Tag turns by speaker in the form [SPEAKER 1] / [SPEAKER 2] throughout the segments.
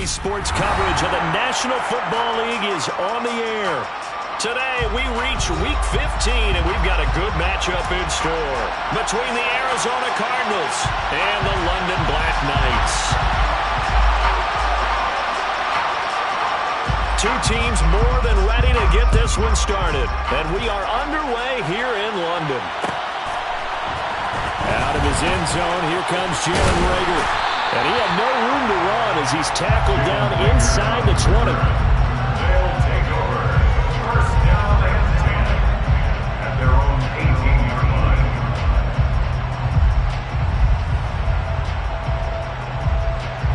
[SPEAKER 1] Today's sports coverage of the National Football League is on the air. Today, we reach Week 15, and we've got a good matchup in store between the Arizona Cardinals and the London Black Knights. Two teams more than ready to get this one started, and we are underway here in London. Out of his end zone, here comes Jalen Reagor. And he had no room to run as he's tackled down inside the 20.
[SPEAKER 2] They'll take over. First down and 10 at their own 18-yard line.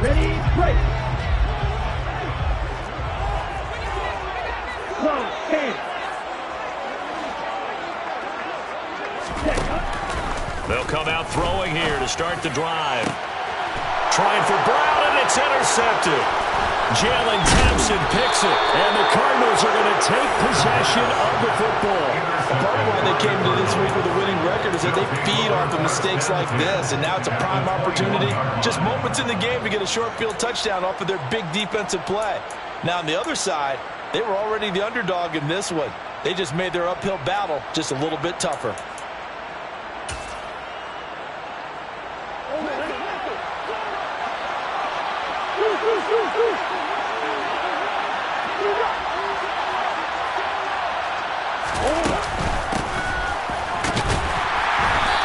[SPEAKER 3] Ready, break. Go, hands.
[SPEAKER 1] They'll come out throwing here to start the drive. Trying for Brown, and it's intercepted. Jalen Thompson picks it, and the Cardinals are going to take possession of the football.
[SPEAKER 4] Part of why they came to this week with a winning record is that they feed off of mistakes like this, and now it's a prime opportunity. Just moments in the game to get a short field touchdown off of their big defensive play. Now, on the other side, they were already the underdog in this one. They just made their uphill battle just a little bit tougher.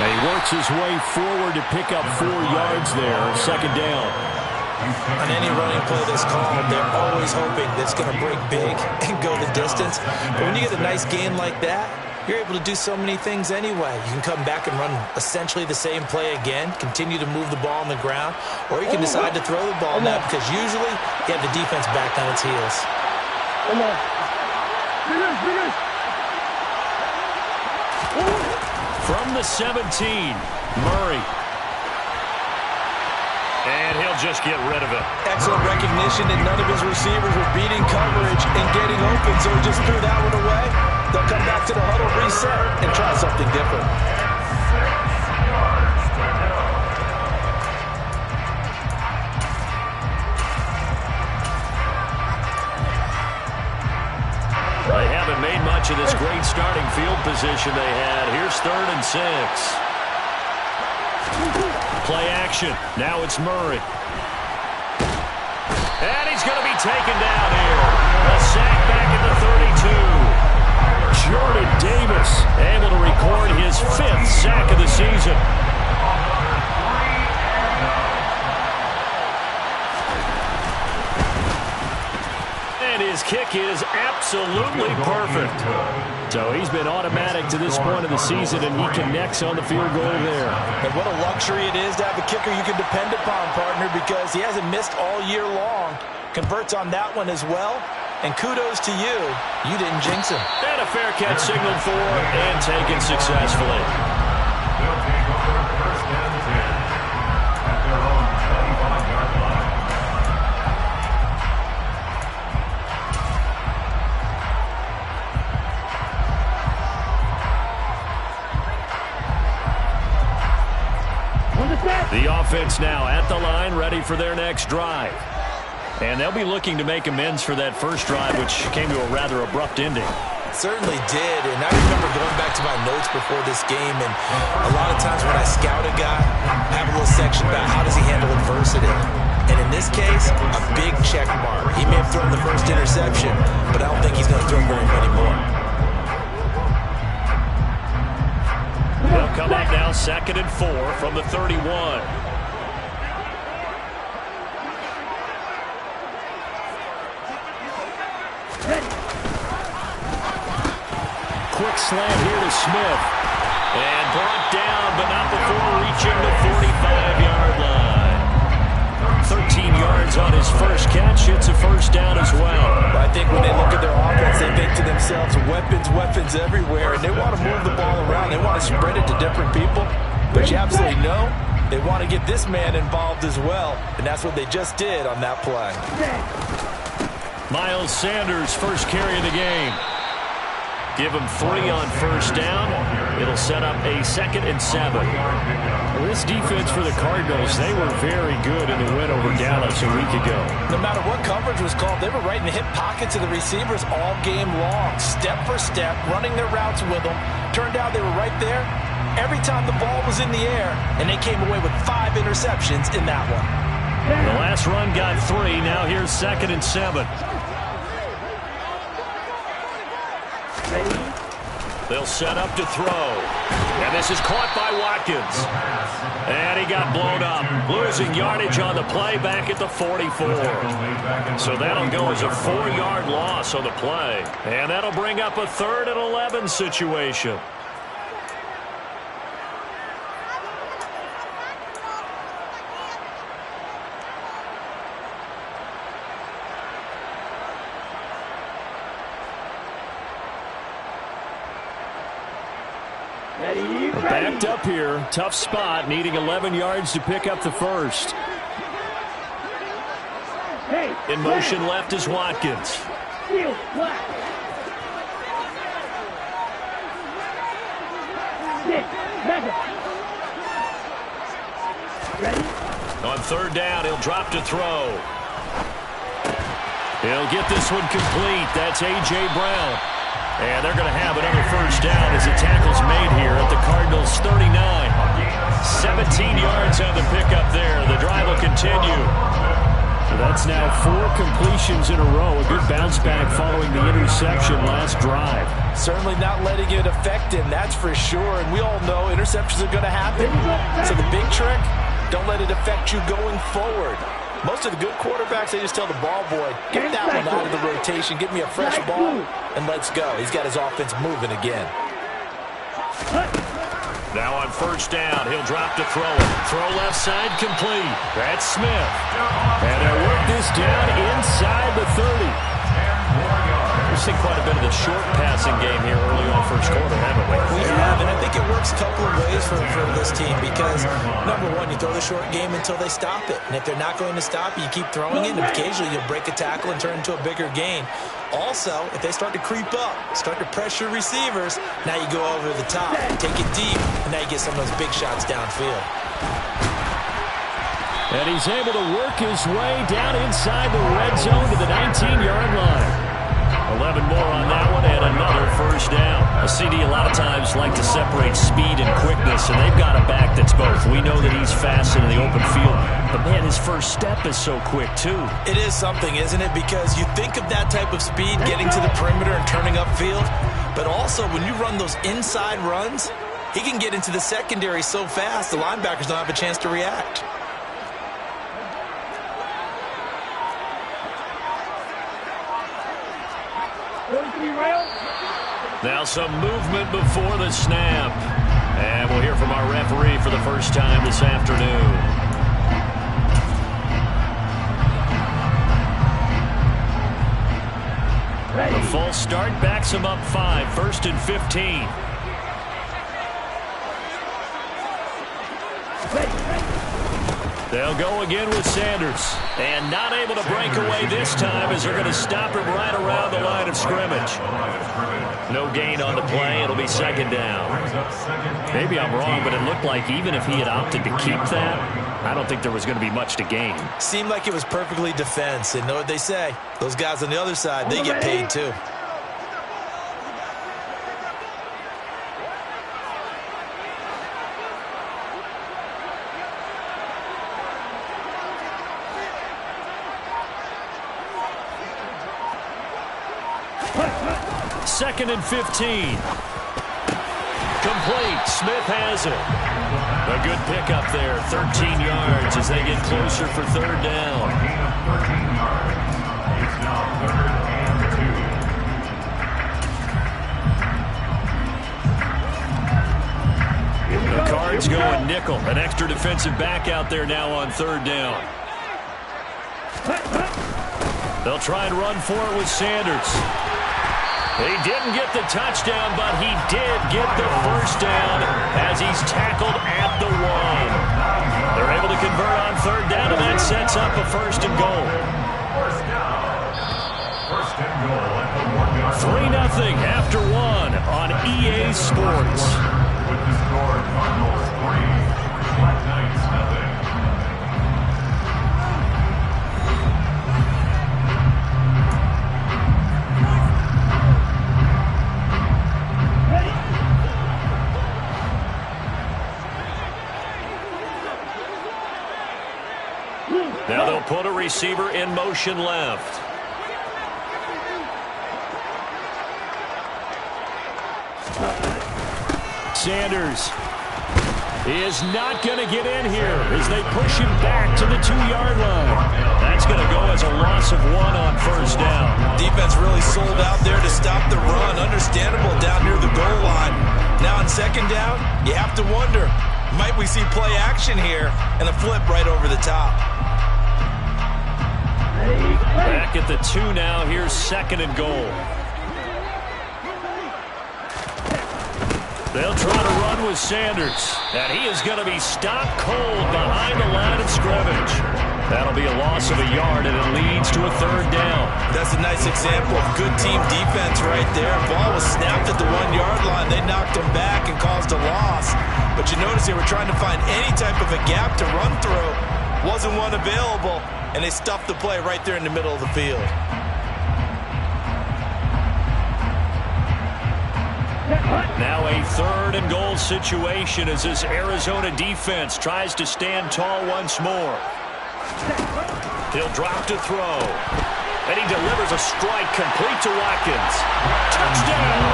[SPEAKER 1] He works his way forward to pick up 4 yards there, second down.
[SPEAKER 4] On any running play that's called, they're always hoping that it's going to break big and go the distance. But when you get a nice gain like that, you're able to do so many things anyway. You can come back and run essentially the same play again, continue to move the ball on the ground, or you can decide to throw the ball now because usually you have the defense back on its heels.
[SPEAKER 1] From the 17, Murray. And he'll just get rid of it.
[SPEAKER 4] Excellent recognition that none of his receivers were beating coverage and getting open, so he just threw that one away. They'll come back to the huddle, reset, and try something different.
[SPEAKER 1] They haven't made much of this great starting field position they had. Here's 3rd and 6. Play action. Now it's Murray. And he's going to be taken down here. A sack back at the 32. Jordan Davis able to record his 5th sack of the season. And his kick is absolutely perfect. So he's been automatic to this point of the season, and he connects on the field goal there.
[SPEAKER 4] And what a luxury it is to have a kicker you can depend upon, partner, because he hasn't missed all year long. Converts on that one as well. And kudos to you. You didn't jinx him.
[SPEAKER 1] And a fair catch signaled for and taken successfully.
[SPEAKER 2] They'll take over first and 10 at their own 25-yard line.
[SPEAKER 1] The offense now at the line, ready for their next drive. And they'll be looking to make amends for that first drive, which came to a rather abrupt ending.
[SPEAKER 4] Certainly did, and I remember going back to my notes before this game, and a lot of times when I scout a guy, I have a little section about how does he handle adversity. And in this case, a big check mark. He may have thrown the first interception, but I don't think he's going to throw very many more.
[SPEAKER 1] They'll come up now 2nd and 4 from the 31. Quick slant here to Smith. And brought down, but not before reaching the 45-yard line. 13 yards on his first catch. It's a first down as well.
[SPEAKER 4] I think when they look at their offense, they think to themselves, weapons everywhere, and they want to move the ball around. They want to spread it to different people. But you absolutely know they want to get this man involved as well, and that's what they just did on that play.
[SPEAKER 1] Miles Sanders, first carry of the game. Give him 3 on first down. It'll set up a 2nd and 7.
[SPEAKER 5] Well, this defense for the Cardinals, they were very good in the win over Dallas a week ago.
[SPEAKER 4] No matter what coverage was called, they were right in the hip pockets of the receivers all game long, step for step, running their routes with them. Turned out they were right there every time the ball was in the air, and they came away with 5 interceptions in that one.
[SPEAKER 1] The last run got 3. Now here's 2nd and 7. They'll set up to throw. And this is caught by Watkins. And he got blown up. Losing yardage on the play back at the 44. So that'll go as a 4-yard loss on the play. And that'll bring up a 3rd and 11 situation.
[SPEAKER 5] Backed up here. Tough spot. Needing 11 yards to pick up the first.
[SPEAKER 1] In motion left is Watkins. On 3rd down, he'll drop to throw. He'll get this one complete. That's A.J. Brown. And they're going to have another first down as the tackle's made here at the Cardinals' 39. 17 yards on the pickup there. The drive will continue.
[SPEAKER 5] So that's now 4 completions in a row. A good bounce back following the interception last drive.
[SPEAKER 4] Certainly not letting it affect him, that's for sure. And we all know interceptions are going to happen. So the big trick, don't let it affect you going forward. Most of the good quarterbacks, they just tell the ball boy, get that one out of the rotation, give me a fresh ball, and let's go. He's got his offense moving again.
[SPEAKER 1] Now on first down, he'll drop to throw it. Throw left side complete. That's Smith. And they'll work this down inside the 30. We've seen quite a bit of the short passing game here early on first quarter, haven't we?
[SPEAKER 4] We have, and I think it works a couple of ways for this team because, number one, you throw the short game until they stop it. And if they're not going to stop you, you keep throwing it, and occasionally you'll break a tackle and turn into a bigger gain. Also, if they start to creep up, start to pressure receivers, now you go over the top, take it deep, and now you get some of those big shots downfield.
[SPEAKER 5] And he's able to work his way down inside the red zone to the 19-yard line.
[SPEAKER 1] 11 more on that one and another first down. A CD a lot of times like to separate speed and quickness, and they've got a back that's both. We know that he's fast in the open field, but man, his first step is so quick too.
[SPEAKER 4] It is something, isn't it? Because you think of that type of speed getting to the perimeter and turning upfield, but also when you run those inside runs, he can get into the secondary so fast the linebackers don't have a chance to react.
[SPEAKER 1] Now some movement before the snap. And we'll hear from our referee for the first time this afternoon. The false start backs him up 5, 1st and 15. They'll go again with Sanders. And not able to break away this time as they're going to stop him right around the line of scrimmage. No gain on the play. It'll be 2nd down. Maybe I'm wrong, but it looked like even if he had opted to keep that, I don't think there was going to be much to gain.
[SPEAKER 4] Seemed like it was perfectly defense. And know what they say? Those guys on the other side, they get paid too.
[SPEAKER 1] Second and 15. Complete. Smith has it. A good pickup there. 13 yards as they get closer for 3rd down.
[SPEAKER 2] It's now 3rd and 2.
[SPEAKER 1] The Cards going nickel. An extra defensive back out there now on 3rd down. They'll try and run for it with Sanders. He didn't get the touchdown, but he did get the first down as he's tackled at the 1. They're able to convert on 3rd down, and that sets up a 1st and goal.
[SPEAKER 2] 1st and goal at the 1-yard line.
[SPEAKER 1] 3-0 after 1 on EA Sports.
[SPEAKER 2] With the score, Cardinals 3, Black Knights nothing.
[SPEAKER 1] Now they'll put a receiver in motion left.
[SPEAKER 5] Sanders is not going to get in here as they push him back to the 2-yard line.
[SPEAKER 1] That's going to go as a loss of 1 on first down.
[SPEAKER 4] Defense really sold out there to stop the run. Understandable down near the goal line. Now on second down, you have to wonder, might we see play action here and a flip right over the top?
[SPEAKER 1] Back at the 2 now. Here's second and goal. They'll try to run with Sanders. And he is going to be stopped cold behind the line of scrimmage. That'll be a loss of a yard, and it leads to a third down.
[SPEAKER 4] That's a nice example of good team defense right there. Ball was snapped at the 1-yard line. They knocked him back and caused a loss. But you notice they were trying to find any type of a gap to run through. Wasn't one available, and they stuffed the play right there in the middle of the field.
[SPEAKER 1] Now a third and goal situation as this Arizona defense tries to stand tall once more. He'll drop to throw. And he delivers a strike complete to Watkins. Touchdown!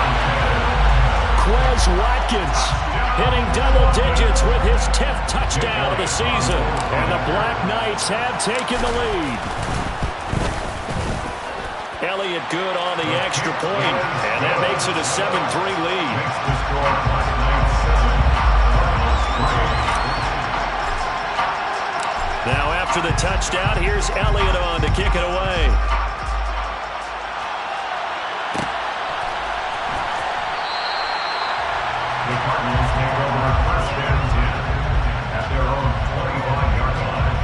[SPEAKER 1] Quez Watkins hitting double digits with his 10th touchdown of the season. And the Black Knights have taken the lead. Elliott good on the extra point, and that makes it a 7-3 lead.
[SPEAKER 2] Makes the score Black Knights 7, Cardinals 3.
[SPEAKER 1] Now after the touchdown, here's Elliott on to kick it away.
[SPEAKER 2] The Cardinals take over first and 10 at their own 41-yard line.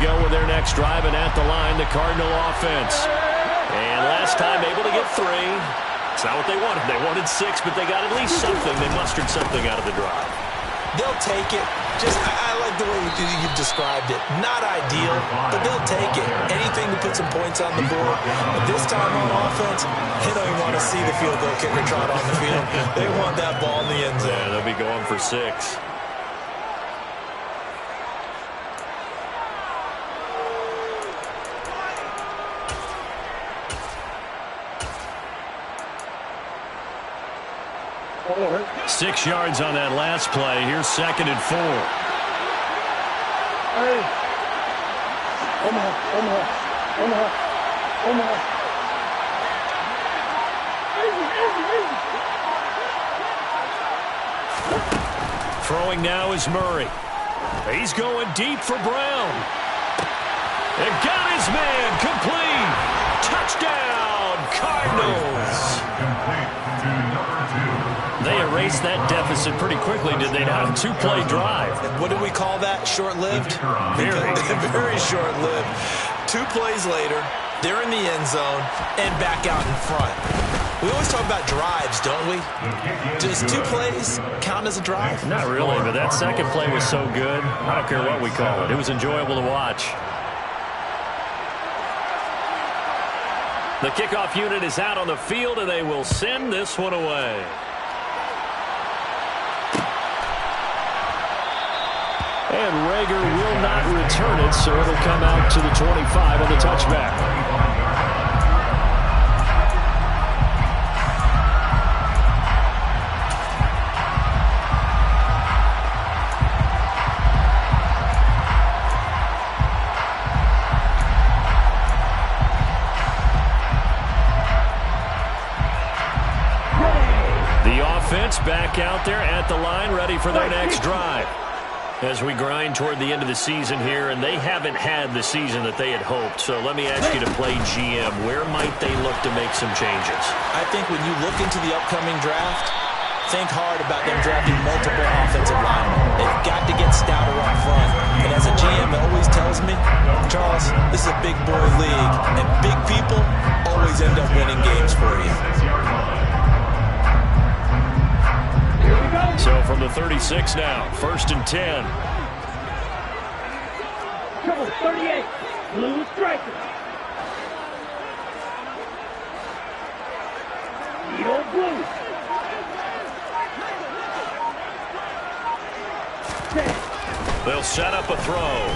[SPEAKER 1] go with their next drive, and at the line, the Cardinal offense. And last time able to get 3. It's not what they wanted. They wanted 6, but they got at least something. They mustered something out of the drive.
[SPEAKER 4] They'll take it. I like the way you've described it. Not ideal, but they'll take it. Anything to put some points on the board. But this time on offense, they don't even want to see the field goal kicker trot on the field. They want that ball in the end zone.
[SPEAKER 1] Yeah, they'll be going for 6.
[SPEAKER 3] Forward.
[SPEAKER 1] 6 yards on that last play. Here's 2nd and 4.
[SPEAKER 3] Hey. Omaha.
[SPEAKER 1] Throwing now is Murray. He's going deep for Brown. And got his man complete. Touchdown, Cardinals. They erased that deficit pretty quickly, did they not? 2-play drive.
[SPEAKER 4] What do we call that? Short-lived? Very short-lived. 2 plays later, they're in the end zone and back out in front. We always talk about drives, don't we? Does 2 plays count as a drive?
[SPEAKER 1] Not really, but that second play was so good. I don't care what we call it. It was enjoyable to watch. The kickoff unit is out on the field, and they will send this one away. And Rager will not return it, so it'll come out to the 25 on the touchback. The offense back out there at the line, ready for their next drive. As we grind toward the end of the season here, and they haven't had the season that they had hoped. So let me ask you to play GM. Where might they look to make some changes?
[SPEAKER 4] I think when you look into the upcoming draft, think hard about them drafting multiple offensive linemen. They've got to get stouter up front. And as a GM, it always tells me, Charles, this is a big boy league, and big people always end up winning games for you.
[SPEAKER 1] So from the 36 now, 1st and 10.
[SPEAKER 3] Trouble 38. Blue striker. Eagle blue. 10.
[SPEAKER 1] They'll set up a throw.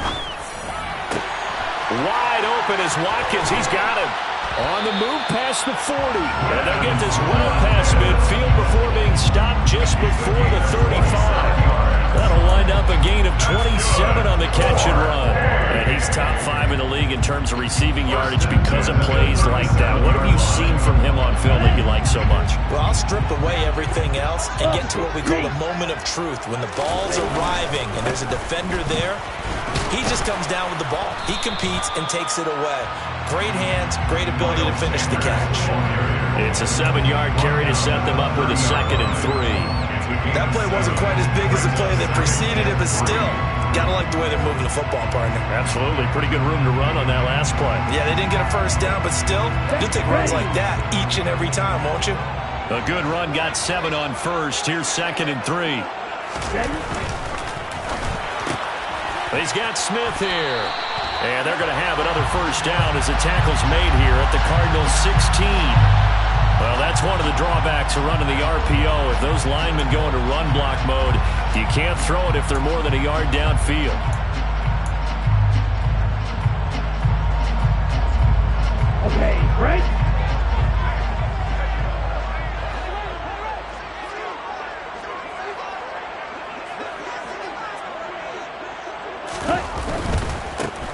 [SPEAKER 1] Wide open is Watkins. He's got him. On the move past the 40. And they'll get this well past midfield before being stopped just before the 35. That'll wind up a gain of 27 on the catch and run. And he's top 5 in the league in terms of receiving yardage because of plays like that. What have you seen from him on film that you like so much?
[SPEAKER 4] Well, I'll strip away everything else and get to what we call the moment of truth. When the ball's arriving and there's a defender there, he just comes down with the ball. He competes and takes it away. Great hands, great ability to finish the catch.
[SPEAKER 1] It's a 7-yard carry to set them up with a 2nd and 3.
[SPEAKER 4] That play wasn't quite as big as the play that preceded it, but still, gotta like the way they're moving the football, partner.
[SPEAKER 1] Absolutely. Pretty good room to run on that last play.
[SPEAKER 4] Yeah, they didn't get a first down, but still, you'll take runs like that each and every time, won't you?
[SPEAKER 1] A good run got 7 on first. Here's 2nd and 3. He's got Smith here. And they're going to have another first down as the tackle's made here at the Cardinals 16. Well, that's one of the drawbacks of running the RPO. If those linemen go into run block mode, you can't throw it if they're more than a yard downfield.
[SPEAKER 3] Okay, break.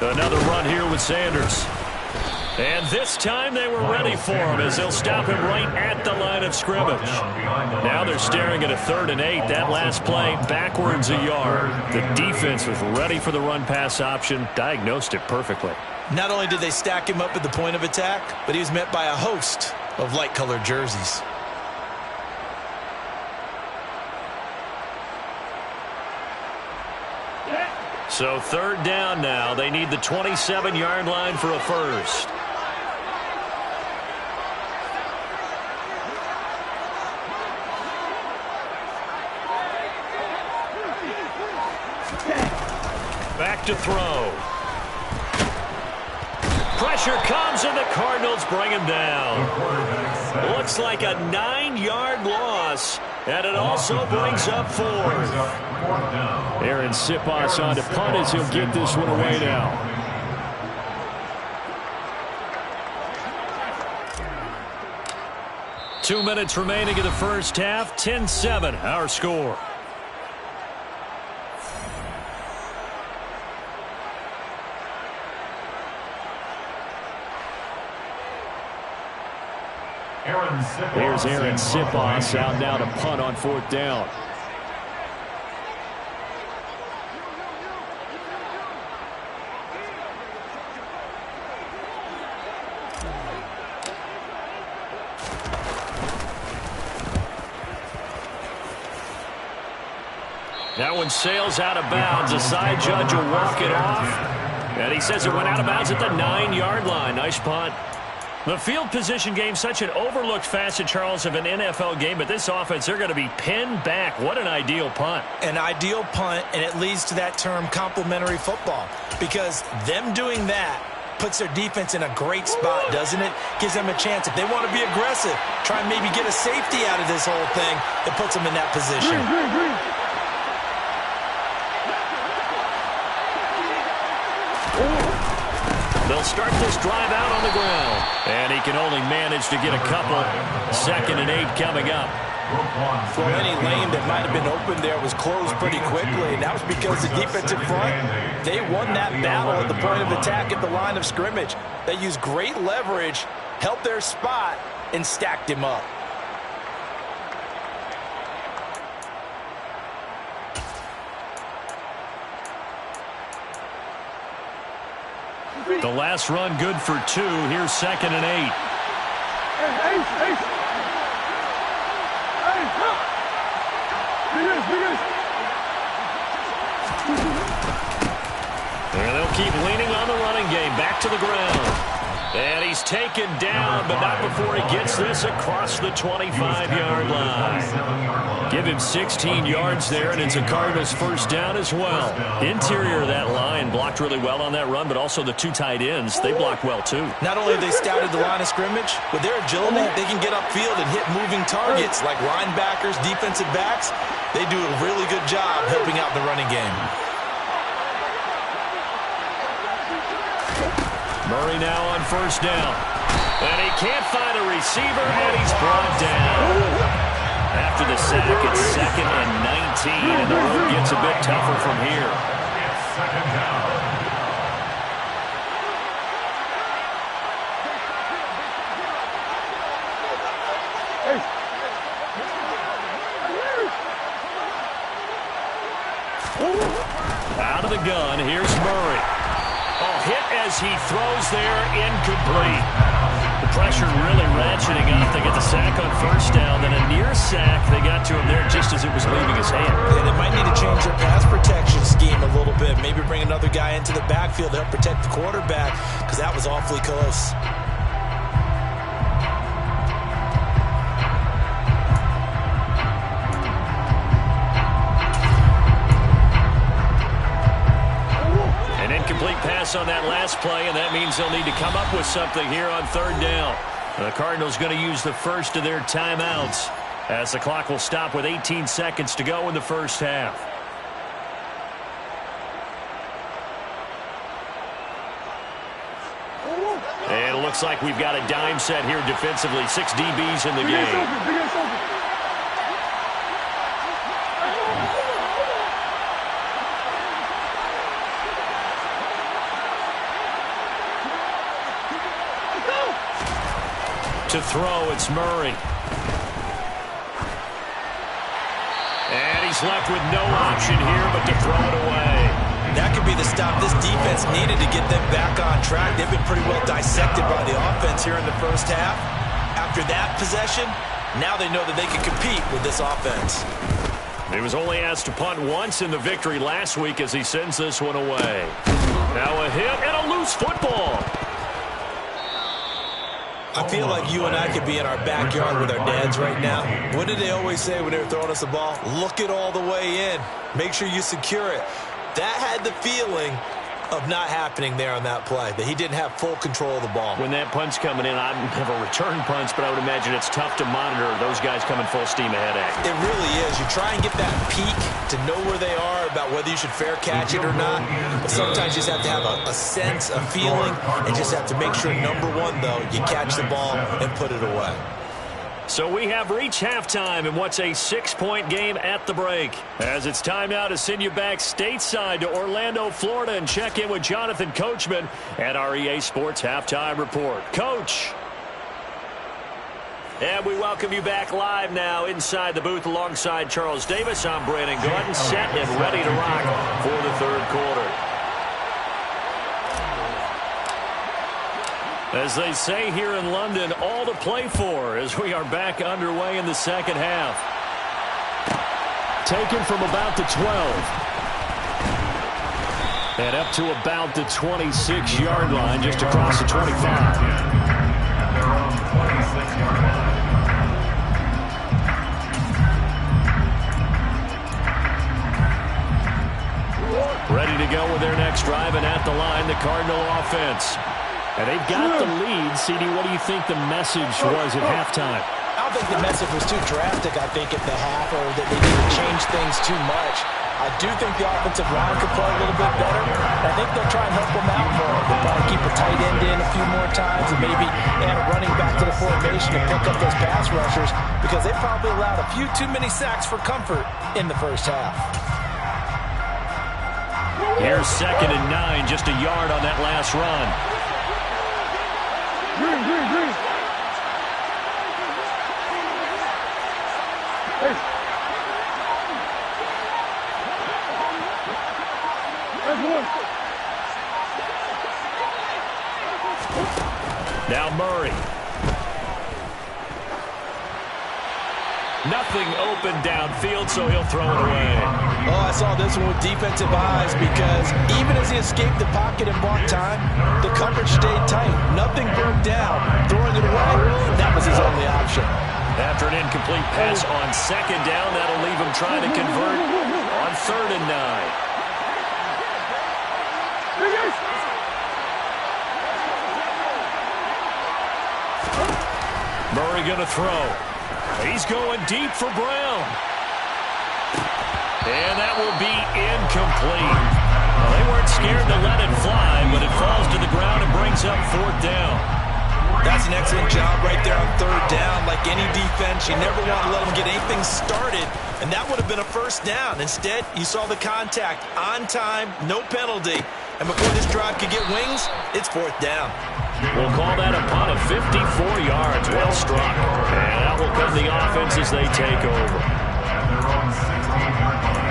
[SPEAKER 1] Another run here with Sanders. And this time they were ready for him as they'll stop him right at the line of scrimmage. Now they're staring at a 3rd and 8. That last play backwards a yard. The defense was ready for the run-pass option, diagnosed it perfectly.
[SPEAKER 4] Not only did they stack him up at the point of attack, but he was met by a host of light-colored jerseys.
[SPEAKER 1] So third down now. They need the 27-yard line for a first. Back to throw. Pressure comes, and the Cardinals bring him down. Looks like a 9-yard loss, and it also brings up fourth.
[SPEAKER 5] Aaron Siposs on to punt as he'll get this one away now. Two minutes remaining in the first half. 10-7, our score. Here's Aaron Siposs out now to punt on fourth down. That one sails out of bounds. The side judge will walk it off. And he says it went out of bounds at the 9-yard line. Nice punt. The field position game, such an overlooked facet, Charles, of an NFL game. But this offense, they're going to be pinned back. What an ideal punt.
[SPEAKER 4] An ideal punt, and it leads to that term complementary football. Because them doing that puts their defense in a great spot, doesn't it? Gives them a chance. If they want to be aggressive, try and maybe get a safety out of this whole thing, it puts them in that position.
[SPEAKER 1] They'll start this drive out on the ground. And he can only manage to get a couple. 2nd and 8 coming up.
[SPEAKER 4] Well, any lane that might have been open there was closed pretty quickly. And that was because the defensive front, they won that battle at the point of attack at the line of scrimmage. They used great leverage, held their spot, and stacked him up.
[SPEAKER 1] The last run good for 2. Here's 2nd and 8. And they'll keep leaning on the running game. Back to the ground. And he's taken down, but not before he gets this across the 25-yard line. Give him 16 yards there, and it's a Cardinals first down as well. Interior of that line blocked really well on that run, but also the 2 tight ends, they blocked well too.
[SPEAKER 4] Not only have they scouted the line of scrimmage, with their agility, they can get upfield and hit moving targets like linebackers, defensive backs. They do a really good job helping out the running game.
[SPEAKER 1] Murray now on first down. And he can't find a receiver, and he's brought down. After the sack, it's 2nd and 19, and the road gets a bit tougher from here.
[SPEAKER 2] It's 2nd down.
[SPEAKER 1] Out of the gun, here's Murray. Oh, hit as he throws there, incomplete. The pressure really ratcheting up. They get the sack on first down, then a near sack. They got to him there just as it was leaving his hand.
[SPEAKER 4] Yeah, they might need to change their pass protection scheme a little bit. Maybe bring another guy into the backfield to help protect the quarterback, because that was awfully close.
[SPEAKER 1] Incomplete pass on that last play, and that means they'll need to come up with something here on third down. The Cardinals going to use the first of their timeouts as the clock will stop with 18 seconds to go in the first half. And it looks like we've got a dime set here defensively. 6 DBs in the game. To throw, it's Murray. And he's left with no option here but to throw it away.
[SPEAKER 4] That could be the stop this defense needed to get them back on track. They've been pretty well dissected by the offense here in the first half. After that possession, now they know that they can compete with this offense.
[SPEAKER 5] He was only asked to punt once in the victory last week as he sends this one away. Now a hit and a loose football.
[SPEAKER 4] I feel like you and I could be in our backyard with our dads right now. What did they always say when they were throwing us the ball? Look it all the way in. Make sure you secure it. That had the feeling of not happening there on that play, that he didn't have full control of the ball.
[SPEAKER 5] When that punt's coming in, I never return punts, but I would imagine it's tough to monitor those guys coming full steam ahead at you.
[SPEAKER 4] It really is. You try and get that peek to know where they are, about whether you should fair catch it or not. But sometimes you just have to have a sense, a feeling, and just have to make sure, number one, though, you catch the ball and put it away.
[SPEAKER 5] So we have reached halftime in what's a 6-point game at the break. As it's time now to send you back stateside to Orlando, Florida, and check in with Jonathan Coachman at our EA Sports Halftime Report. Coach. And we welcome you back live now inside the booth alongside Charles Davis. I'm Brandon Gordon, set and ready to rock for the third quarter. As they say here in London, all to play for as we are back underway in the second half. Taken from about the 12. And up to about the 26-yard line, just across the 25.
[SPEAKER 2] At their own 26-yard line.
[SPEAKER 5] Ready to go with their next drive, and at the line, the Cardinal offense. And they've got the lead. CD, what do you think the message was at halftime?
[SPEAKER 4] I don't think the message was too drastic, I think, at the half, or that they didn't change things too much. I do think the offensive line could play a little bit better. I think they'll try and help them out more. They'll probably keep a tight end in a few more times and maybe add a running back to the formation to pick up those pass rushers, because they probably allowed a few too many sacks for comfort in the first half.
[SPEAKER 5] Here's 2nd and 9, just a yard on that last run.
[SPEAKER 3] Green. Hey. There's one.
[SPEAKER 5] Now Murray. Nothing open downfield, so he'll throw it away.
[SPEAKER 4] Oh, I saw this one with defensive eyes, because even as he escaped the pocket and bought time, the coverage stayed tight. Nothing broke down. Throwing it away, that was his only option.
[SPEAKER 5] After an incomplete pass on 2nd down, that'll leave him trying to convert on 3rd and 9. Murray going to throw. He's going deep for Brown. And that will be incomplete. Well, they weren't scared to let it fly, but it falls to the ground and brings up 4th down.
[SPEAKER 4] That's an excellent job right there on 3rd down. Like any defense, you never want to let them get anything started, and that would have been a 1st down. Instead, you saw the contact on time, no penalty. And before this drive could get wings, it's 4th down.
[SPEAKER 5] We'll call that a punt of 54 yards. Well struck. And out will come the offense as they take over.
[SPEAKER 2] At their own 16-yard line.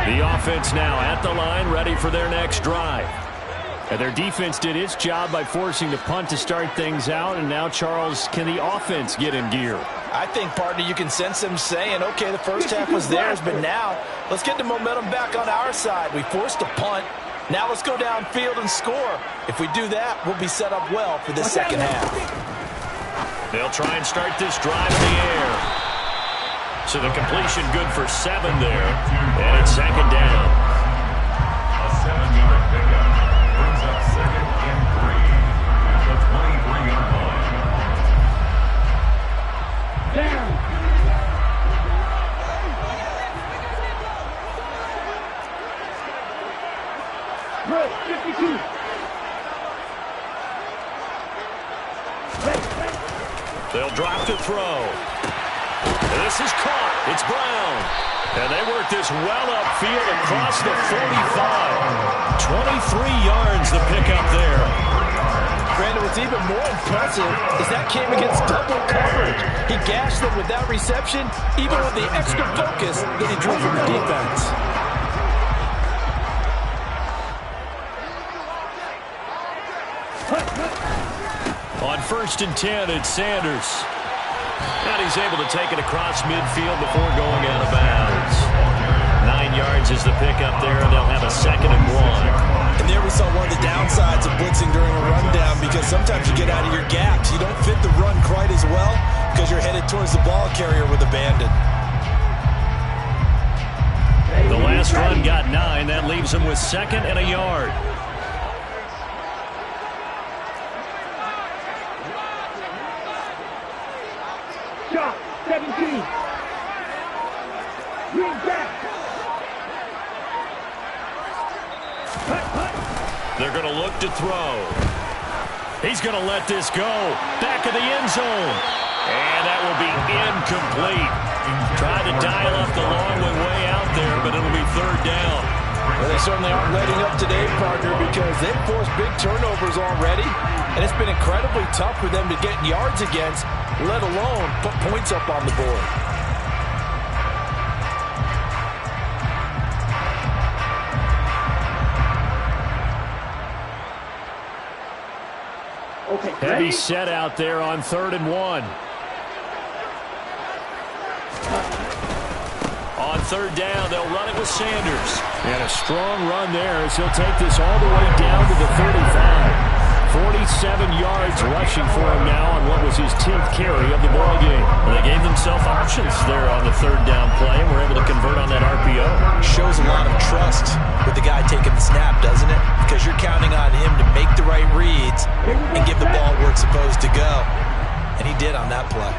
[SPEAKER 5] The offense now at the line, ready for their next drive. And their defense did its job by forcing the punt to start things out. And now, Charles, can the offense get in gear?
[SPEAKER 4] I think, partner, you can sense them saying, okay, the first half was theirs, but now let's get the momentum back on our side. We forced a punt. Now let's go downfield and score. If we do that, we'll be set up well for this second half.
[SPEAKER 5] They'll try and start this drive in the air. So the completion good for 7 there. And it's 2nd down.
[SPEAKER 2] A 7-yard pickup brings up 2nd and 3 at the 23-yard line.
[SPEAKER 3] Down. Right, 52.
[SPEAKER 5] They'll drop to throw. And this is caught. It's Brown. And they work this well upfield across the 45. 23 yards the pickup there.
[SPEAKER 4] Brandon, what's even more impressive is that came against double coverage. He gashed them with that reception, even with the extra focus that he drew from the defense.
[SPEAKER 5] On 1st and 10, it's Sanders. And he's able to take it across midfield before going out of bounds. 9 yards is the pickup there, and they'll have a 2nd and 1.
[SPEAKER 4] And there we saw one of the downsides of blitzing during a rundown, because sometimes you get out of your gaps. You don't fit the run quite as well because you're headed towards the ball carrier with abandon.
[SPEAKER 5] The last run got 9. That leaves him with 2nd and a yard.
[SPEAKER 3] Shot, 17. Green back.
[SPEAKER 5] They're going to look to throw. He's going to let this go. Back of the end zone. And that will be incomplete. Tried to dial up the long way out there, but it'll be 3rd down.
[SPEAKER 4] Well, they certainly aren't letting up today, partner, because they've forced big turnovers already, and it's been incredibly tough for them to get yards against, let alone put points up on the board.
[SPEAKER 3] Okay,
[SPEAKER 5] Heavy set out there on 3rd and 1. On 3rd down, they'll run it with Sanders. And a strong run there as he'll take this all the way down to the 35. 47 yards rushing for him now on what was his 10th carry of the ball game. Well, they gave themselves options there on the 3rd down play, and were able to convert on that RPO.
[SPEAKER 4] Shows a lot of trust with the guy taking the snap, doesn't it? Because you're counting on him to make the right reads and give the ball where it's supposed to go. And he did on that play.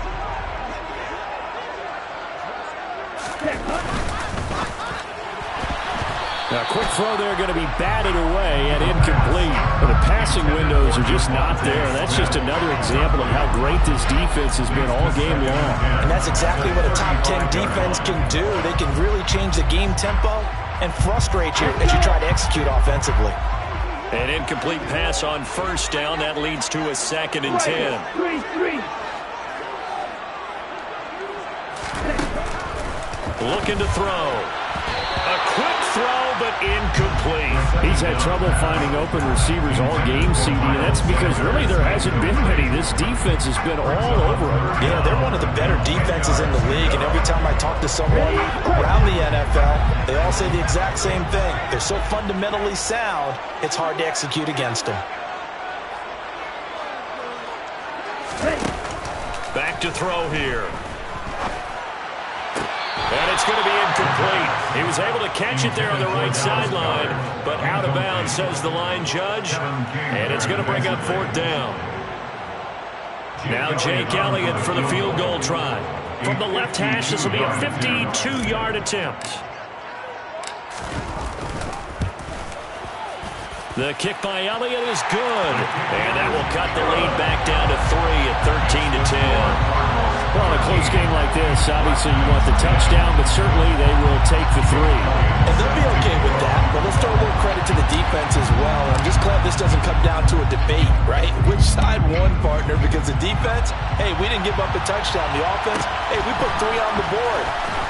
[SPEAKER 5] Now, a quick throw there going to be batted away and incomplete. But the passing windows are just not there. That's just another example of how great this defense has been all game long.
[SPEAKER 4] And that's exactly what a top 10 defense can do. They can really change the game tempo and frustrate you as you try to execute offensively.
[SPEAKER 5] An incomplete pass on 1st down. That leads to a 2nd and 10.
[SPEAKER 3] 3-3.
[SPEAKER 5] Looking to throw. A quick throw, but incomplete. He's had trouble finding open receivers all game, CD, and that's because really there hasn't been many. This defense has been all over him.
[SPEAKER 4] Yeah, they're one of the better defenses in the league, and every time I talk to someone around the NFL, they all say the exact same thing. They're so fundamentally sound, it's hard to execute against them.
[SPEAKER 5] Back to throw here. And it's going to be incomplete. He was able to catch it there on the right sideline, but out of bounds, says the line judge. And it's going to bring up 4th down. Now Jake Elliott for the field goal try. From the left hash, this will be a 52-yard attempt. The kick by Elliott is good. And that will cut the lead back down to 3 at 13-10. Well, in a close game like this, obviously you want the touchdown, but certainly they will take the 3.
[SPEAKER 4] And they'll be okay with that, but let's throw a little credit to the defense as well. I'm just glad this doesn't come down to a debate, right? Which side won, partner? Because the defense, hey, we didn't give up a touchdown. The offense, hey, we put 3 on the board.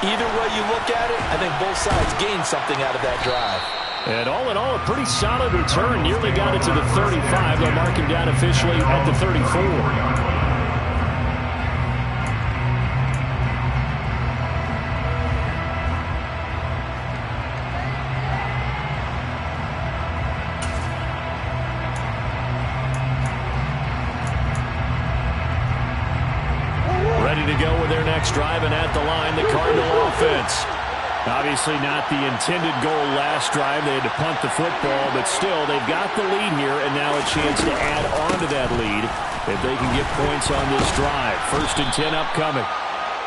[SPEAKER 4] Either way you look at it, I think both sides gained something out of that drive.
[SPEAKER 5] And all in all, a pretty solid return. Nearly got it to the 35. They'll mark him down officially at the 34. To go with their next drive, and at the line, the Cardinal offense. Obviously not the intended goal last drive. They had to punt the football, but still, they've got the lead here, and now a chance to add on to that lead if they can get points on this drive. 1st and 10 upcoming.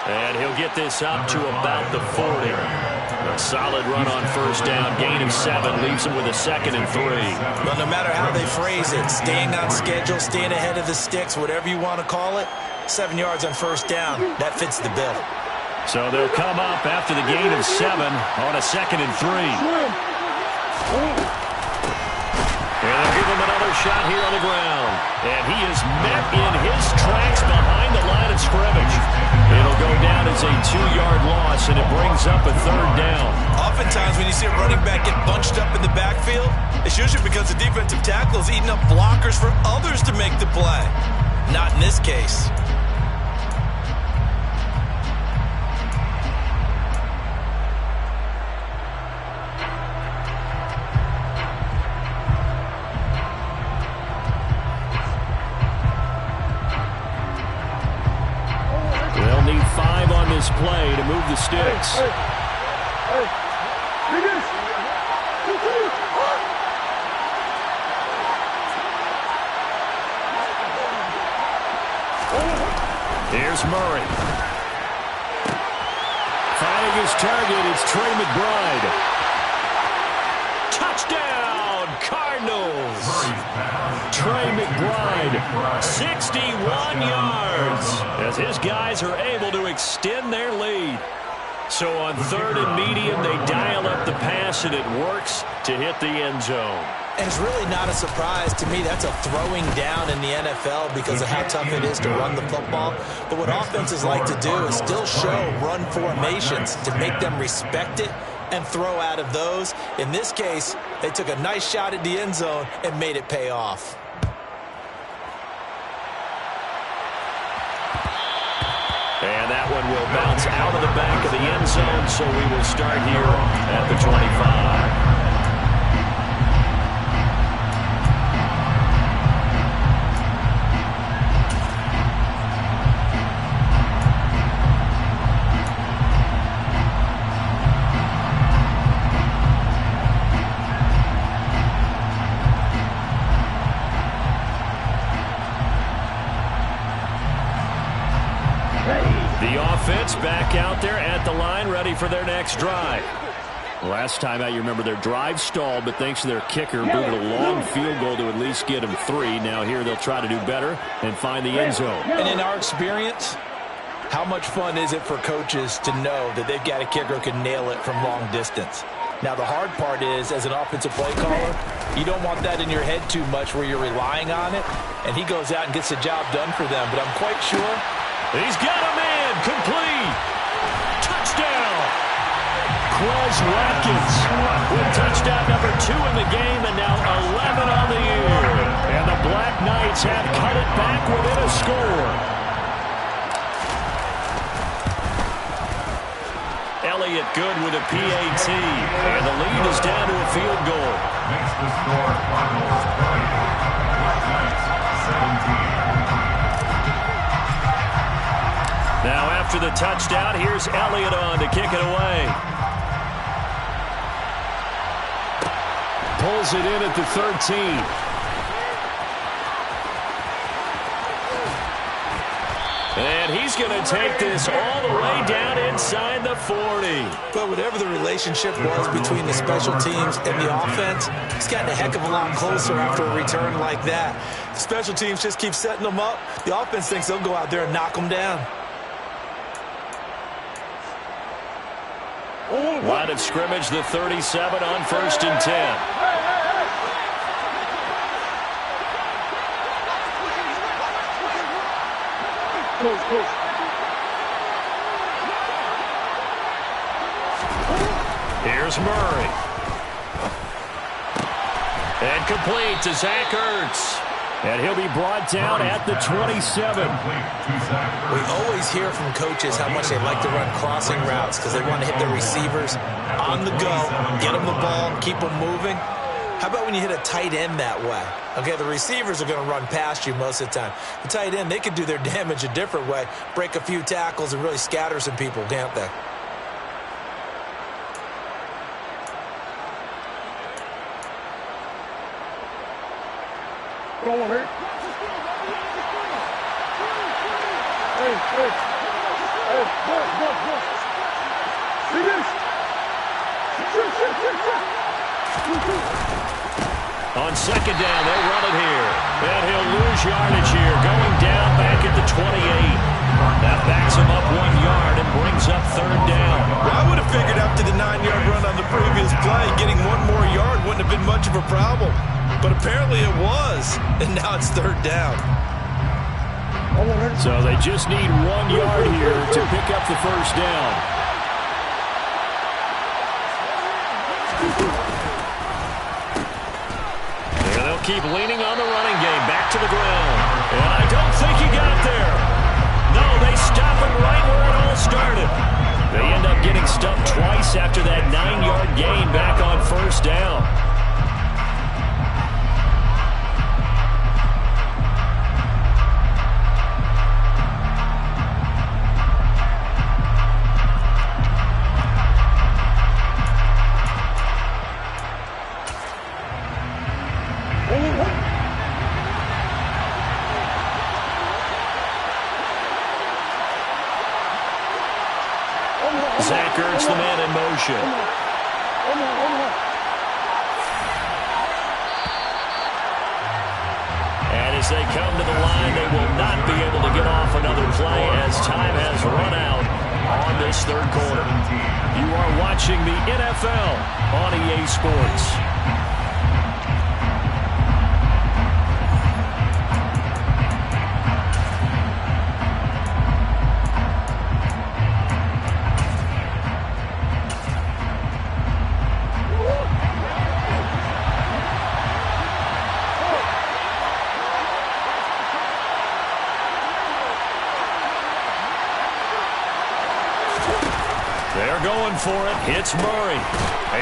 [SPEAKER 5] And he'll get this up to about the 40. A solid run on 1st down. Gain of 7 leaves him with a 2nd and 3.
[SPEAKER 4] Well, no matter how they phrase it, staying on schedule, staying ahead of the sticks, whatever you want to call it, 7 yards on 1st down, that fits the bill.
[SPEAKER 5] So they'll come up after the gain of 7 on a 2nd and 3. And they'll give him another shot here on the ground. And he is met in his tracks behind the line of scrimmage. It'll go down as a 2-yard loss, and it brings up a 3rd down.
[SPEAKER 4] Oftentimes when you see a running back get bunched up in the backfield, it's usually because the defensive tackle is eating up blockers for others to make the play. Not in this case.
[SPEAKER 5] They'll need 5 on this play to move the sticks. Here's Murray. Finding his target, it's Trey McBride. Touchdown, Cardinals. Trey McBride, 61 yards, as his guys are able to extend their lead. So on 3rd and medium, they dial up the pass, and it works to hit the end zone.
[SPEAKER 4] And it's really not a surprise to me. That's a throwing down in the NFL because of how tough it is to run the football. But what offenses like to do is still show run formations to make them respect it and throw out of those. In this case, they took a nice shot at the end zone and made it pay off.
[SPEAKER 5] And that one will bounce out of the back of the end zone, so we will start here at the 25. The offense back out there at the line, ready for their next drive. Last time out, you remember their drive stalled, but thanks to their kicker, booted a long field goal to at least get them 3. Now here they'll try to do better and find the end zone.
[SPEAKER 4] And in our experience, how much fun is it for coaches to know that they've got a kicker who can nail it from long distance? Now, the hard part is, as an offensive play caller, you don't want that in your head too much where you're relying on it, and he goes out and gets the job done for them. But I'm quite sure
[SPEAKER 5] he's got a man, complete. Touchdown. Quez Watkins with touchdown number 2 in the game, and now 11 on the year. And the Black Knights have cut it back within a score. Elliott good with a PAT, and the lead is down to a field goal.
[SPEAKER 2] Makes the score Cardinals 20, Black Knights 17.
[SPEAKER 5] Now after the touchdown, here's Elliott on to kick it away. Pulls it in at the 13. And he's going to take this all the way down inside the 40.
[SPEAKER 4] But whatever the relationship was between the special teams and the offense, it's gotten a heck of a lot closer after a return like that. The special teams just keep setting them up. The offense thinks they'll go out there and knock them down.
[SPEAKER 5] Line of scrimmage, the 37 on 1st and 10. Here's Murray. And complete to Zach Ertz. And he'll be brought down at the 27.
[SPEAKER 4] We always hear from coaches how much they like to run crossing routes because they want to hit their receivers on the go, get them the ball, keep them moving. How about when you hit a tight end that way? Okay, the receivers are going to run past you most of the time. The tight end, they can do their damage a different way, break a few tackles and really scatter some people, can't they?
[SPEAKER 3] Go on, Hurt. Hey, go. See this?
[SPEAKER 5] On 2nd down, they'll run it here. And he'll lose yardage here, going down back at the 28. That backs him up 1 yard and brings up 3rd down.
[SPEAKER 4] Well, I would have figured after the 9-yard run on the previous play, getting 1 more yard wouldn't have been much of a problem. But apparently it was, and now it's 3rd down.
[SPEAKER 5] So they just need 1 yard here to pick up the first down. And they'll keep leaning on the running game. Back to the ground. And I don't think he got there. No, they stop him right where it all started. They end up getting stuffed twice after that 9-yard gain back on first down. Zach Ertz, the man in motion. And as they come to the line, they will not be able to get off another play as time has run out on this third quarter. You are watching the NFL on EA Sports. They're going for it. It's Murray.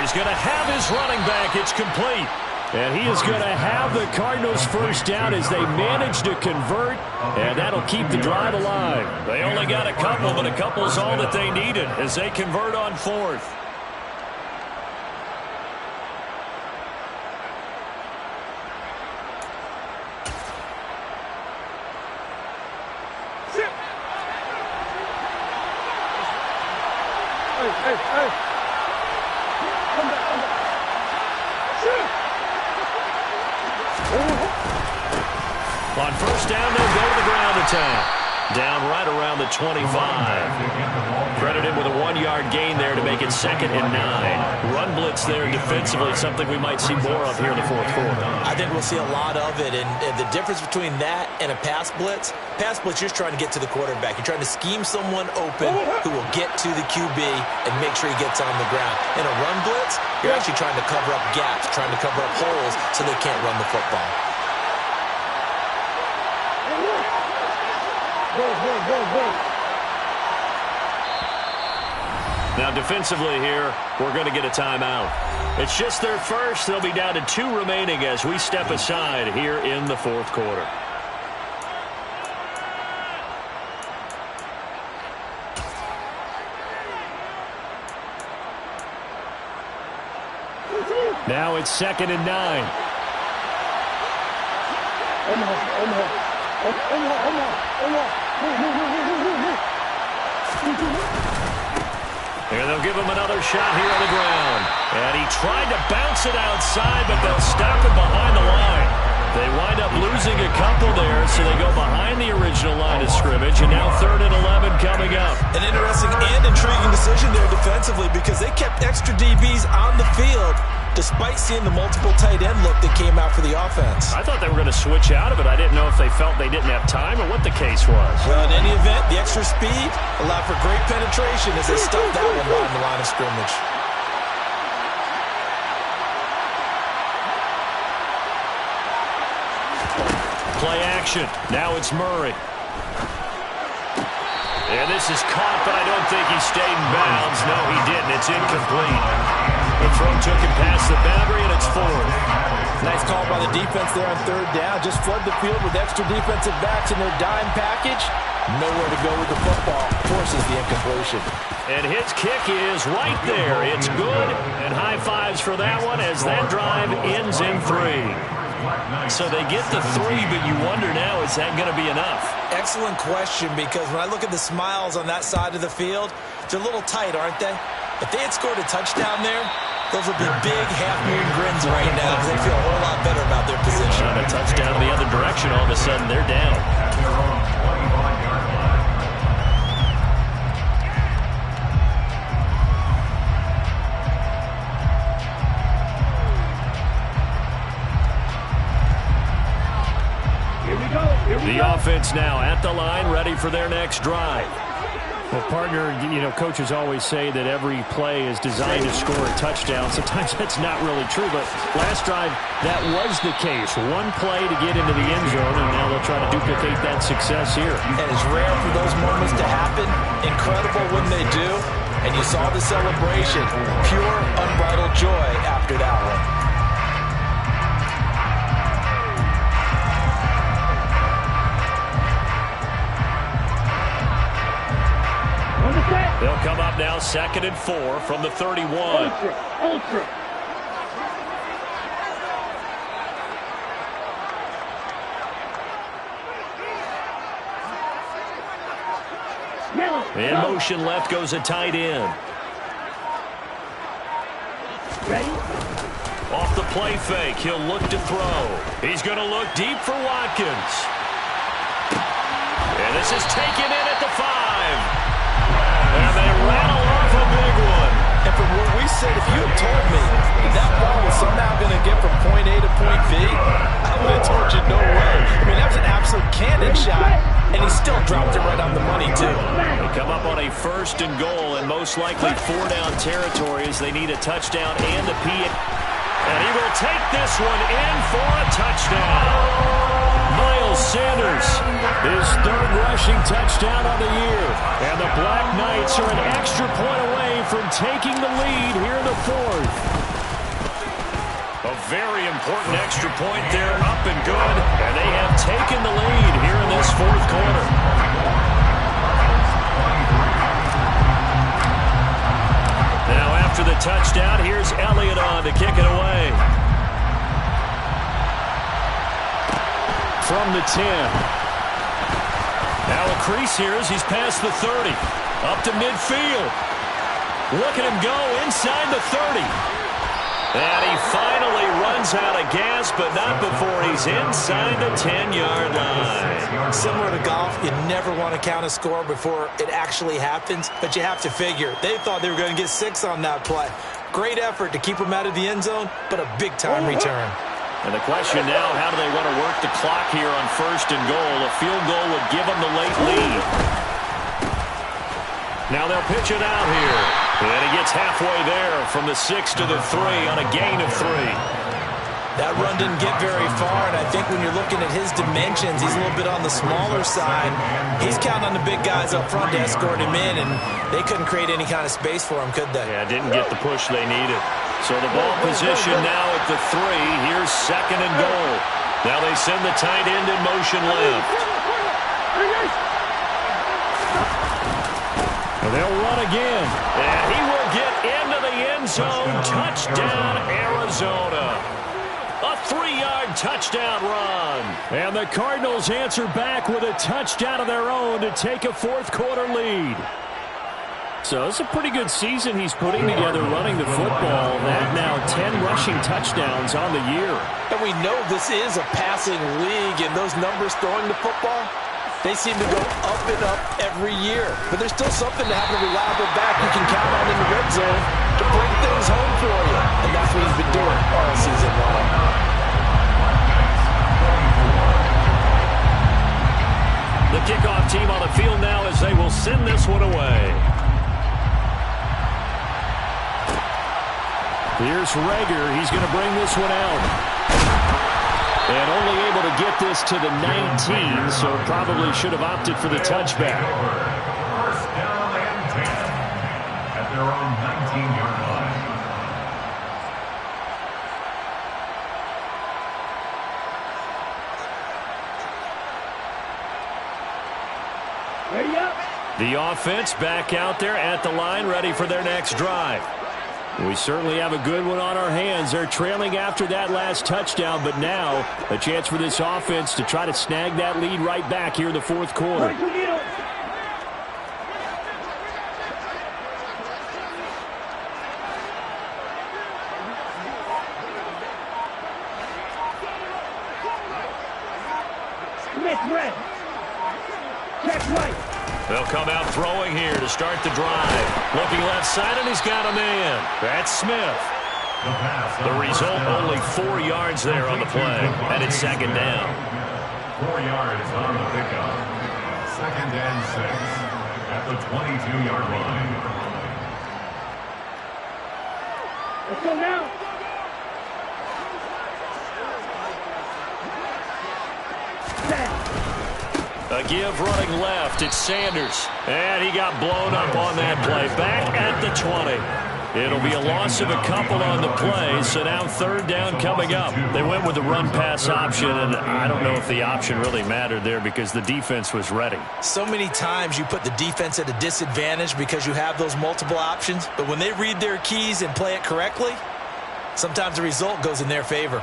[SPEAKER 5] He's going to have his running back. It's complete. And he is going to have the Cardinals first down as they manage to convert, and that'll keep the drive alive. They only got a couple, but a couple's all that they needed as they convert on fourth.
[SPEAKER 3] Hey. Come back. Shoot.
[SPEAKER 5] On first down, they'll go to the ground attack. Down right around the 25. Credited with a 1-yard gain there to make it 2nd and 9. Run blitz there defensively, something we might see more of here in the fourth quarter.
[SPEAKER 4] I think we'll see a lot of it, and the difference between that and a pass blitz, you're just trying to get to the quarterback. You're trying to scheme someone open who will get to the QB and make sure he gets on the ground. In a run blitz, you're actually trying to cover up gaps, trying to cover up holes so they can't run the football.
[SPEAKER 5] Now defensively here, we're going to get a timeout. It's just their first. They'll be down to 2 remaining as we step aside here in the fourth quarter. Now it's 2nd and 9. And they'll give him another shot here on the ground. And he tried to bounce it outside, but they'll stop it behind the line. They wind up losing a couple there, so they go behind the original line of scrimmage, and now 3rd and 11 coming up.
[SPEAKER 4] An interesting and intriguing decision there defensively because they kept extra DBs on the field despite seeing the multiple tight end look that came out for the offense.
[SPEAKER 5] I thought they were going to switch out of it. I didn't know if they felt they didn't have time or what the case was.
[SPEAKER 4] Well, in any event, the extra speed allowed for great penetration as they stuffed that one behind the line of scrimmage.
[SPEAKER 5] Play action. Now it's Murray. And this is caught, but I don't think he stayed in bounds. No, he didn't. It's incomplete. The throw took him past the boundary, and it's 4th.
[SPEAKER 4] Nice call by the defense there on 3rd down. Just flood the field with extra defensive backs in their dime package. Nowhere to go with the football. Forces the incompletion.
[SPEAKER 5] And his kick is right there. It's good. And high fives for that one as that drive ends in 3. So they get the 3, but you wonder now, is that going to be enough?
[SPEAKER 4] Excellent question, because when I look at the smiles on that side of the field, they're a little tight, aren't they? If they had scored a touchdown there, those would be big half-moon grins right now because they feel a whole lot better about their position.
[SPEAKER 5] On a touchdown in the other direction, all of a sudden they're down.
[SPEAKER 3] Here
[SPEAKER 1] The offense now at the line, ready for their next drive.
[SPEAKER 5] Well, partner, coaches always say that every play is designed to score a touchdown. Sometimes that's not really true, but last drive, that was the case. One play to get into the end zone, and now they'll try to duplicate that success here.
[SPEAKER 4] And it's rare for those moments to happen. Incredible when they do. And you saw the celebration. Pure, unbridled joy after that one.
[SPEAKER 1] They'll come up now 2nd and 4 from the 31.
[SPEAKER 3] Ultra.
[SPEAKER 1] In motion left goes a tight end.
[SPEAKER 3] Ready?
[SPEAKER 1] Off the play fake, he'll look to throw. He's going to look deep for Watkins. And this is taken in at the 5. And they rattle off a big one.
[SPEAKER 4] And from what we said, if you had told me that ball was somehow going to get from point A to point B, I would have told you no way. I mean, that was an absolute cannon shot, and he still dropped it right on the money, too.
[SPEAKER 1] They come up on a 1st and goal, and most likely 4-down territory as they need a touchdown and a PA. And he will take this one in for a touchdown. Miles Sanders, his 3rd rushing touchdown of the year. And the Black Knights are an extra point away from taking the lead here in the 4th. A very important extra point there, up and good. And they have taken the lead here in this 4th quarter. Now after the touchdown, here's Elliott on to kick it away. From the 10. Now a crease here as he's past the 30. Up to midfield. Look at him go inside the 30. And he finally runs out of gas, but not before he's inside the 10-yard line.
[SPEAKER 4] Similar to golf, you never want to count a score before it actually happens, but you have to figure. They thought they were going to get 6 on that play. Great effort to keep them out of the end zone, but a big-time return.
[SPEAKER 1] And the question now, how do they want to work the clock here on 1st and goal? A field goal would give them the late lead. Now they'll pitch it out here. And he gets halfway there from the 6 to the 3 on a gain of 3.
[SPEAKER 4] That run didn't get very far, and I think when you're looking at his dimensions, he's a little bit on the smaller side. He's counting on the big guys up front to escort him in, and they couldn't create any kind of space for him, could they?
[SPEAKER 1] Yeah, didn't get the push they needed. So the ball position now at the 3. Here's 2nd and goal. Now they send the tight end in motion left. And they'll run again. And he will get into the end zone. Touchdown, Arizona. A 3-yard touchdown run. And the Cardinals answer back with a touchdown of their own to take a 4th quarter lead. So it's a pretty good season he's putting together running the football. That now 10 rushing touchdowns on the year.
[SPEAKER 4] And we know this is a passing league, and those numbers throwing the football, they seem to go up and up every year. But there's still something to have a reliable back you can count on in the red zone to bring things home for you. And that's what he's been doing all season long.
[SPEAKER 1] The kickoff team on the field now as they will send this one away. Here's Rager. He's going to bring this one out. And only able to get this to the 19, so probably should have opted for the touchback.
[SPEAKER 2] 1st down and 10 at their own 19-yard line.
[SPEAKER 3] Ready up.
[SPEAKER 1] The offense back out there at the line, ready for their next drive. We certainly have a good one on our hands. They're trailing after that last touchdown, but now a chance for this offense to try to snag that lead right back here in the 4th quarter.
[SPEAKER 3] Smith red. Check right.
[SPEAKER 1] They'll come out throwing here to start the drive. Looking left side, and he's got a man. That's Smith. The result, only 4 yards there on the play. And it's 2nd down.
[SPEAKER 2] 4 yards on the pickup. 2nd and 6 at the 22-yard line.
[SPEAKER 3] Let's go now.
[SPEAKER 5] A give running left. It's Sanders. And he got blown up on that play. Back at the 20. It'll be a loss of a couple on the play, so now 3rd down coming up. They went with the run-pass option, and I don't know if the option really mattered there because the defense was ready.
[SPEAKER 4] So many times you put the defense at a disadvantage because you have those multiple options, but when they read their keys and play it correctly, sometimes the result goes in their favor.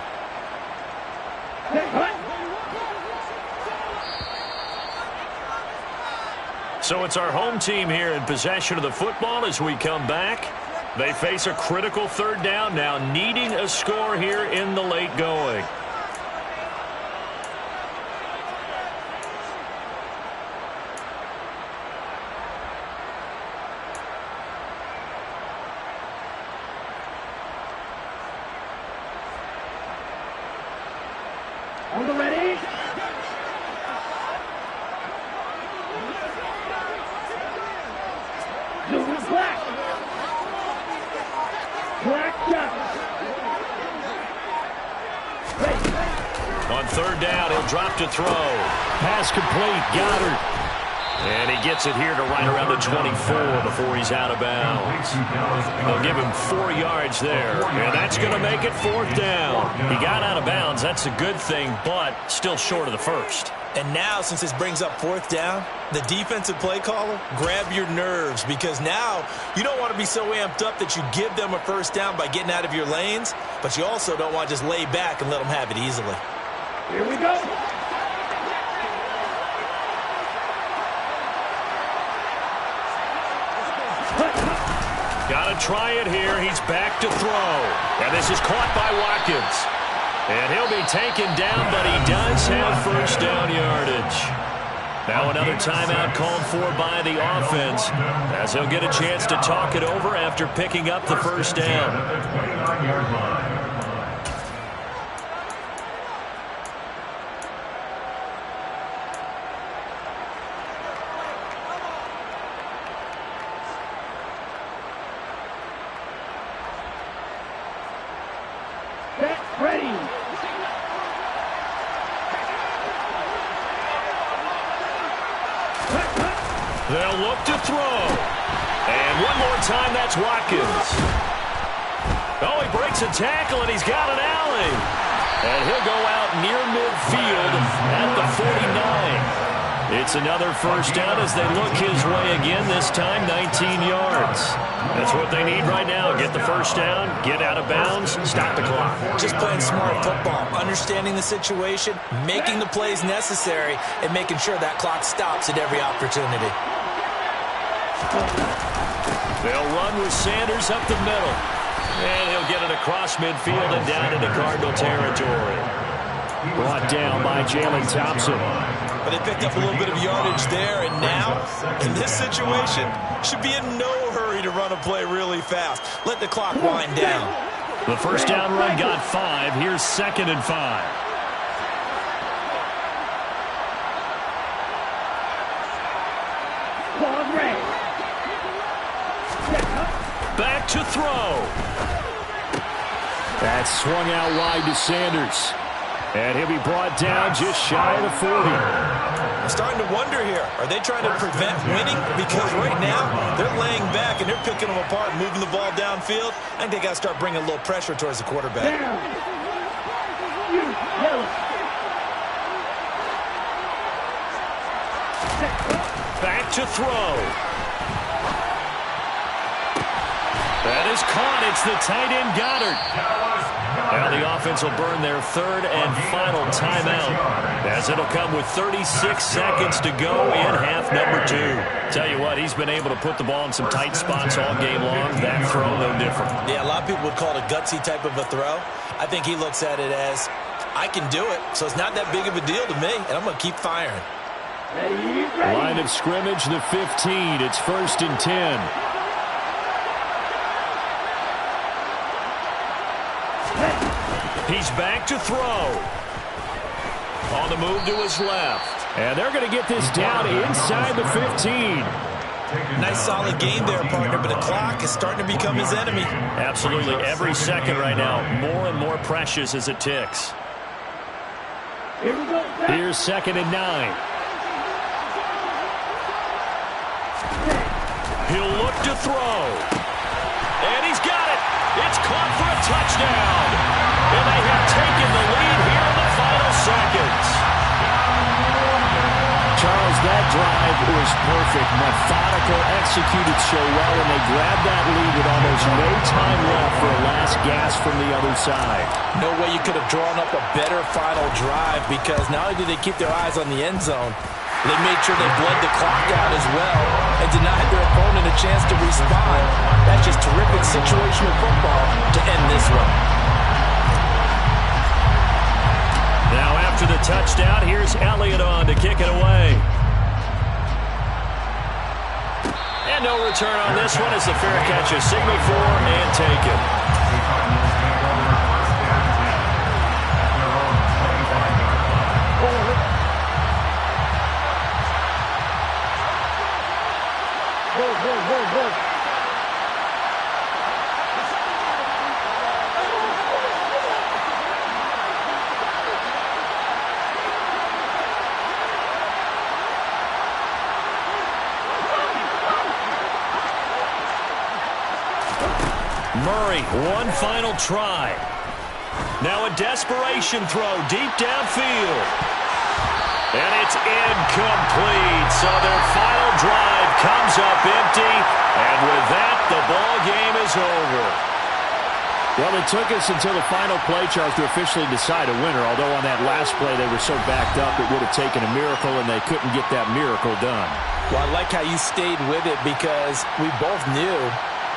[SPEAKER 5] So it's our home team here in possession of the football as we come back. They face a critical 3rd down now, needing a score here in the late going.
[SPEAKER 3] On the ready. Blue black. Black shot.
[SPEAKER 5] On 3rd down, he'll drop to throw. Pass complete. Goddard. And he gets it here to right around the 24 before he's out of bounds. They'll give him 4 yards there. And that's going to make it 4th down. He got out of bounds. That's a good thing, but still short of the 1st.
[SPEAKER 4] And now, since this brings up 4th down, the defensive play caller, grab your nerves, because now you don't want to be so amped up that you give them a 1st down by getting out of your lanes, but you also don't want to just lay back and let them have it easily.
[SPEAKER 3] Here we go.
[SPEAKER 5] Got to try it here. He's back to throw. And this is caught by Watkins. And he'll be taken down, but he does have 1st down yardage. Now another timeout called for by the offense, as he'll get a chance to talk it over after picking up the 1st down.
[SPEAKER 3] Ready.
[SPEAKER 5] They'll look to throw. And one more time, that's Watkins. Oh, he breaks a tackle, and he's got an alley. And he'll go out near midfield at the 49. It's another 1st down as they look his way again, this time 19 yards. That's what they need right now. Get the 1st down, get out of bounds, stop the clock.
[SPEAKER 4] Just playing smart football, understanding the situation, making the plays necessary, and making sure that clock stops at every opportunity.
[SPEAKER 5] They'll run with Sanders up the middle. And he'll get it across midfield and down into Cardinal territory. Brought down by Jalen Thompson.
[SPEAKER 4] But they picked up a little bit of yardage there, and now, in this situation, should be in no hurry to run a play really fast. Let the clock wind down.
[SPEAKER 5] The 1st down run got 5. Here's 2nd and 5. Back to throw. That's swung out wide to Sanders. And he'll be brought down just shy of the 40.
[SPEAKER 4] I'm starting to wonder here, are they trying to prevent winning? Because right now, they're laying back and they're picking them apart, moving the ball downfield. I think they got to start bringing a little pressure towards the quarterback.
[SPEAKER 5] Back to throw. That is caught. It's the tight end Goddard. Now the offense will burn their 3rd and final timeout, as it'll come with 36 seconds to go in half number 2. Tell you what, he's been able to put the ball in some tight spots all game long. That throw, no different.
[SPEAKER 4] Yeah, a lot of people would call it a gutsy type of a throw. I think he looks at it as, I can do it, so it's not that big of a deal to me, and I'm going to keep firing.
[SPEAKER 5] Line of scrimmage, the 15. It's 1st and 10. He's back to throw. On the move to his left. And they're going to get this down inside the 15.
[SPEAKER 4] Nice solid game there, partner, but the clock is starting to become his enemy.
[SPEAKER 5] Absolutely. Every second right now, more and more precious as it ticks.
[SPEAKER 3] Here we go.
[SPEAKER 5] Here's 2nd and 9. He'll look to throw. And he's got it. It's caught for a touchdown. And they have taken the lead here in the final seconds. Charles, that drive was perfect. Methodical, executed so well, and they grabbed that lead with almost no time left for a last gasp from the other side.
[SPEAKER 4] No way you could have drawn up a better final drive, because not only did they keep their eyes on the end zone, they made sure they bled the clock out as well and denied their opponent a chance to respond. That's just terrific situational football to end this one.
[SPEAKER 5] Now after the touchdown, here's Elliott on to kick it away. And no return on this one as the fair catch is signaled for and taken. Murray, one final try. Now a desperation throw deep downfield. And it's incomplete. So their final drive comes up empty. And with that, the ball game is over. Well, it took us until the final play, Charles, to officially decide a winner. Although on that last play they were so backed up, it would have taken a miracle, and they couldn't get that miracle done.
[SPEAKER 4] Well, I like how you stayed with it, because we both knew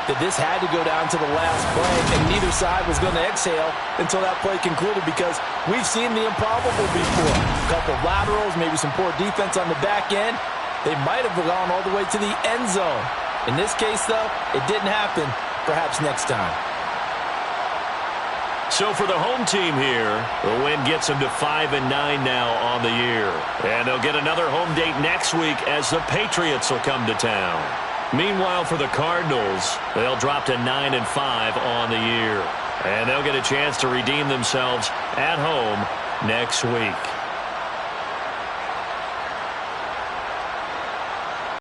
[SPEAKER 4] that this had to go down to the last play, and neither side was going to exhale until that play concluded, because we've seen the improbable before. A couple of laterals, maybe some poor defense on the back end. They might have gone all the way to the end zone. In this case, though, it didn't happen. Perhaps next time.
[SPEAKER 5] So for the home team here, the win gets them to 5-9 now on the year. And they'll get another home date next week as the Patriots will come to town. Meanwhile, for the Cardinals, they'll drop to 9-5 on the year. And they'll get a chance to redeem themselves at home next week.